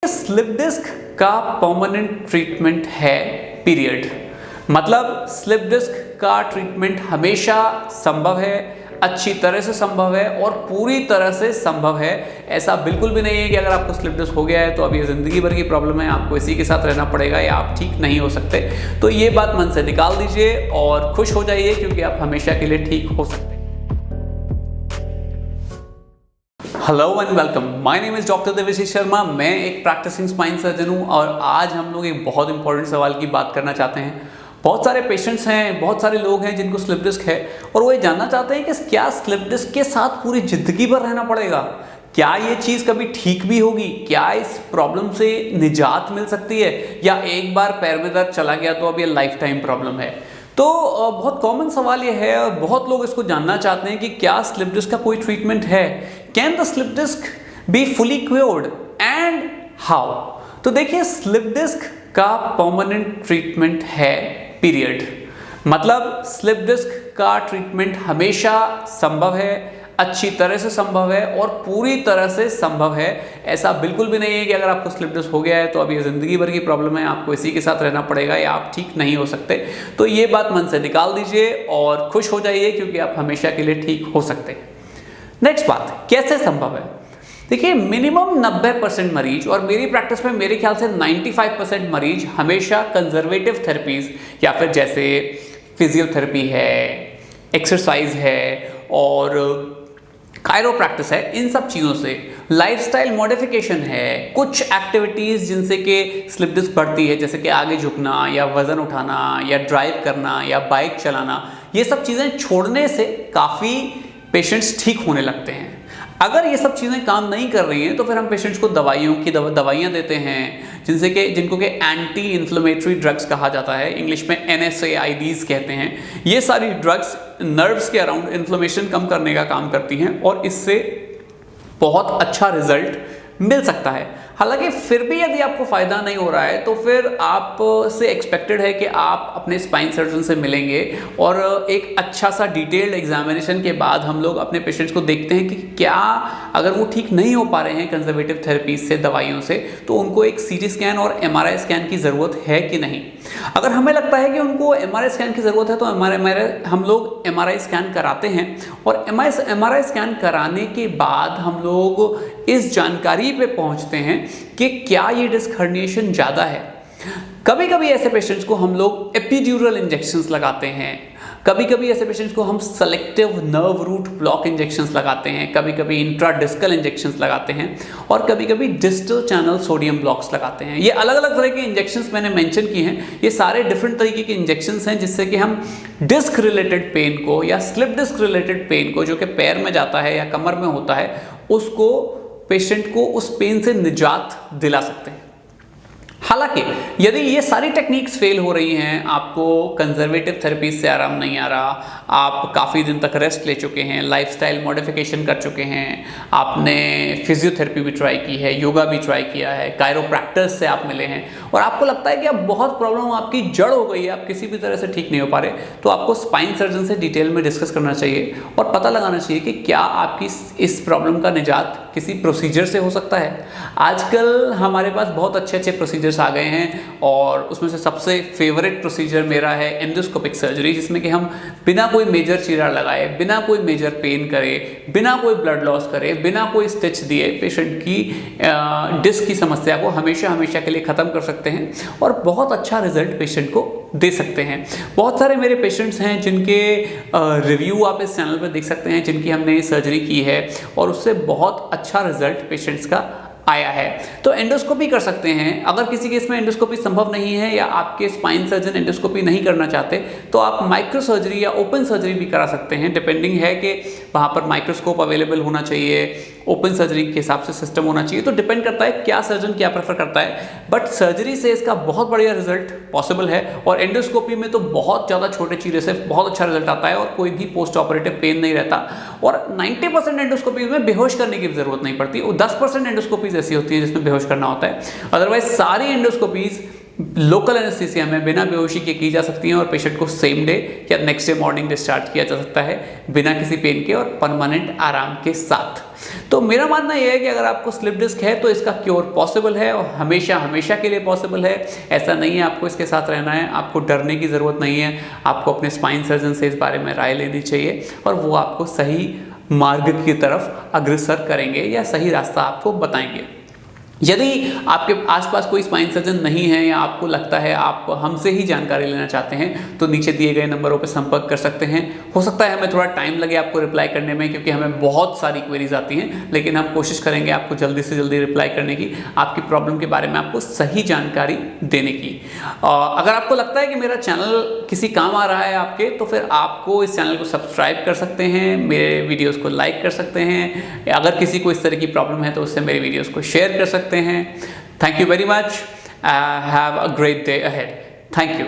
Slip disc का permanent treatment है period. मतलब स्लिप डिस्क का ट्रीटमेंट हमेशा संभव है, अच्छी तरह से संभव है और पूरी तरह से संभव है। ऐसा बिल्कुल भी नहीं है कि अगर आपको स्लिप डिस्क हो गया है तो अब ये ज़िंदगी भर की प्रॉब्लम है, आपको इसी के साथ रहना पड़ेगा या आप ठीक नहीं हो सकते। तो ये बात मन से निकाल दीजिए और खुश हो जाइए क्योंकि आप हमेशा के लिए ठीक हो सकते हैं। Hello and welcome, my name is doctor Deveshish Sharma. मैं एक प्रैक्टिसिंग स्पाइन सर्जन हूँ और आज हम लोग एक बहुत इंपॉर्टेंट सवाल की बात करना चाहते हैं। बहुत सारे पेशेंट्स हैं, बहुत सारे लोग हैं जिनको स्लिप डिस्क है और वो ये जानना चाहते हैं कि क्या स्लिप डिस्क के साथ पूरी जिंदगी भर रहना पड़ेगा, क्या ये चीज़ कभी ठीक भी होगी, क्या इस प्रॉब्लम से निजात मिल सकती है या एक बार पैर में दर्द चला गया तो अब ये लाइफ टाइम प्रॉब्लम है। तो बहुत कॉमन सवाल ये है और बहुत लोग इसको जानना चाहते हैं कि क्या स्लिप डिस्क का कोई ट्रीटमेंट है, can the slip disc be fully cured and how. तो देखिए, स्लिप डिस्क का परमानेंट ट्रीटमेंट है पीरियड। मतलब स्लिप डिस्क का ट्रीटमेंट हमेशा संभव है, अच्छी तरह से संभव है और पूरी तरह से संभव है। ऐसा बिल्कुल भी नहीं है कि अगर आपको स्लिप डिस्क हो गया है तो अब ये ज़िंदगी भर की प्रॉब्लम है, आपको इसी के साथ रहना पड़ेगा या आप ठीक नहीं हो सकते। तो ये बात मन से निकाल दीजिए और खुश हो जाइए क्योंकि आप हमेशा के लिए ठीक हो सकते हैं। नेक्स्ट बात, कैसे संभव है। देखिए, मिनिमम 90% मरीज और मेरी प्रैक्टिस में मेरे ख्याल से 95% मरीज हमेशा कंजर्वेटिव थेरेपीज या फिर जैसे फिजियोथेरेपी है, एक्सरसाइज है और कायरोप्रैक्टिस है, इन सब चीज़ों से, लाइफस्टाइल मॉडिफिकेशन है, कुछ एक्टिविटीज़ जिनसे कि स्लिप डिस्क बढ़ती है जैसे कि आगे झुकना या वज़न उठाना या ड्राइव करना या बाइक चलाना, ये सब चीज़ें छोड़ने से काफ़ी पेशेंट्स ठीक होने लगते हैं। अगर ये सब चीज़ें काम नहीं कर रही हैं तो फिर हम पेशेंट्स को दवाइयाँ देते हैं जिनको कि एंटी इन्फ्लेमेटरी ड्रग्स कहा जाता है, इंग्लिश में NSAIDs कहते हैं। ये सारी ड्रग्स नर्व्स के अराउंड इन्फ्लेमेशन कम करने का काम करती हैं और इससे बहुत अच्छा रिजल्ट मिल सकता है। हालांकि फिर भी यदि आपको फ़ायदा नहीं हो रहा है तो फिर आप से एक्सपेक्टेड है कि आप अपने स्पाइन सर्जन से मिलेंगे और एक अच्छा सा डिटेल्ड एग्जामिनेशन के बाद हम लोग अपने पेशेंट्स को देखते हैं कि क्या अगर वो ठीक नहीं हो पा रहे हैं कंजर्वेटिव थेरेपीज से, दवाइयों से, तो उनको एक CT स्कैन और MRI स्कैन की ज़रूरत है कि नहीं। अगर हमें लगता है कि उनको MRI स्कैन की ज़रूरत है तो हम लोग MRI स्कैन कराते हैं और MRI स्कैन कराने के बाद हम लोग इस जानकारी पे पहुंचते हैं कि क्या ये डिस्क हर्निएशन ज़्यादा है। कभी कभी ऐसे पेशेंट्स को हम लोग एपिड्यूरल इंजेक्शंस लगाते हैं, कभी कभी ऐसे पेशेंट्स को हम selective nerve root block injections लगाते हैं, कभी कभी इंट्राडिस्कल इंजेक्शंस लगाते हैं और कभी कभी डिस्टल चैनल सोडियम ब्लॉक्स लगाते हैं। ये अलग अलग तरह के इंजेक्शंस मैंने मेंशन किए हैं। ये सारे डिफरेंट तरीके के इंजेक्शंस हैं जिससे कि हम डिस्क रिलेटेड पेन को या स्लिप डिस्क रिलेटेड पेन को, जो कि पैर में जाता है या कमर में होता है, उसको पेशेंट को उस पेन से निजात दिला सकते हैं। हालांकि यदि ये सारी टेक्निक्स फेल हो रही हैं, आपको कंजर्वेटिव थेरेपी से आराम नहीं आ रहा, आप काफ़ी दिन तक रेस्ट ले चुके हैं, लाइफस्टाइल मॉडिफिकेशन कर चुके हैं, आपने फिजियोथेरेपी भी ट्राई की है, योगा भी ट्राई किया है, कायरोप्रैक्टर्स से आप मिले हैं और आपको लगता है कि अब बहुत प्रॉब्लम आपकी जड़ हो गई है, आप किसी भी तरह से ठीक नहीं हो पा रहे, तो आपको स्पाइन सर्जन से डिटेल में डिस्कस करना चाहिए और पता लगाना चाहिए कि क्या आपकी इस प्रॉब्लम का निजात किसी प्रोसीजर से हो सकता है। आजकल हमारे पास बहुत अच्छे अच्छे प्रोसीजर्स आ गए हैं और उसमें से सबसे फेवरेट प्रोसीजर मेरा है एंडोस्कोपिक सर्जरी, जिसमें कि हम बिना कोई मेजर चीरा लगाए, बिना कोई मेजर पेन करे, बिना कोई ब्लड लॉस करे, बिना कोई स्टिच दिए पेशेंट की डिस्क की समस्या को हमेशा के लिए ख़त्म कर सकते हैं और बहुत अच्छा रिजल्ट पेशेंट को दे सकते हैं। बहुत सारे मेरे पेशेंट्स हैं जिनके रिव्यू आप इस चैनल पर देख सकते हैं, जिनकी हमने सर्जरी की है और उससे बहुत अच्छा रिजल्ट पेशेंट्स का आया है। तो एंडोस्कोपी कर सकते हैं। अगर किसी केस में एंडोस्कोपी संभव नहीं है या आपके स्पाइन सर्जन एंडोस्कोपी नहीं करना चाहते तो आप माइक्रो सर्जरी या ओपन सर्जरी भी करा सकते हैं। डिपेंडिंग है कि वहाँ पर माइक्रोस्कोप अवेलेबल होना चाहिए, ओपन सर्जरी के हिसाब से सिस्टम होना चाहिए, तो डिपेंड करता है क्या सर्जन क्या प्रेफर करता है। बट सर्जरी से इसका बहुत बढ़िया रिजल्ट पॉसिबल है और एंडोस्कोपी में तो बहुत ज़्यादा छोटे चीरे से बहुत अच्छा रिजल्ट आता है और कोई भी पोस्ट ऑपरेटिव पेन नहीं रहता और 90% एंडोस्कोपीज में बेहोश करने की जरूरत नहीं पड़ती और 10% एंडोस्कोपीज ऐसी होती है जिसमें बेहोश करना होता है। अदरवाइज सारी एंडोस्कोपीज लोकल एनेस्थीसिया में बिना बेहोशी के की जा सकती हैं और पेशेंट को सेम डे या नेक्स्ट डे मॉर्निंग डिस्चार्ज किया जा सकता है बिना किसी पेन के और परमानेंट आराम के साथ। तो मेरा मानना यह है कि अगर आपको स्लिप डिस्क है तो इसका क्योर पॉसिबल है और हमेशा हमेशा के लिए पॉसिबल है। ऐसा नहीं है आपको इसके साथ रहना है, आपको डरने की ज़रूरत नहीं है। आपको अपने स्पाइन सर्जन से इस बारे में राय लेनी चाहिए और वो आपको सही मार्ग की तरफ अग्रसर करेंगे या सही रास्ता आपको बताएंगे। यदि आपके आसपास कोई स्पाइन सर्जन नहीं है या आपको लगता है आप हमसे ही जानकारी लेना चाहते हैं तो नीचे दिए गए नंबरों पर संपर्क कर सकते हैं। हो सकता है हमें थोड़ा टाइम लगे आपको रिप्लाई करने में, क्योंकि हमें बहुत सारी क्वेरीज आती हैं, लेकिन हम कोशिश करेंगे आपको जल्दी से जल्दी रिप्लाई करने की, आपकी प्रॉब्लम के बारे में आपको सही जानकारी देने की। अगर आपको लगता है कि मेरा चैनल किसी काम आ रहा है आपके, तो फिर आपको इस चैनल को सब्सक्राइब कर सकते हैं, मेरे वीडियोज़ को लाइक कर सकते हैं। अगर किसी को इस तरह की प्रॉब्लम है तो उससे मेरे वीडियोज़ को शेयर कर सकते हैं। Thank you very much. Have a great day ahead. Thank you.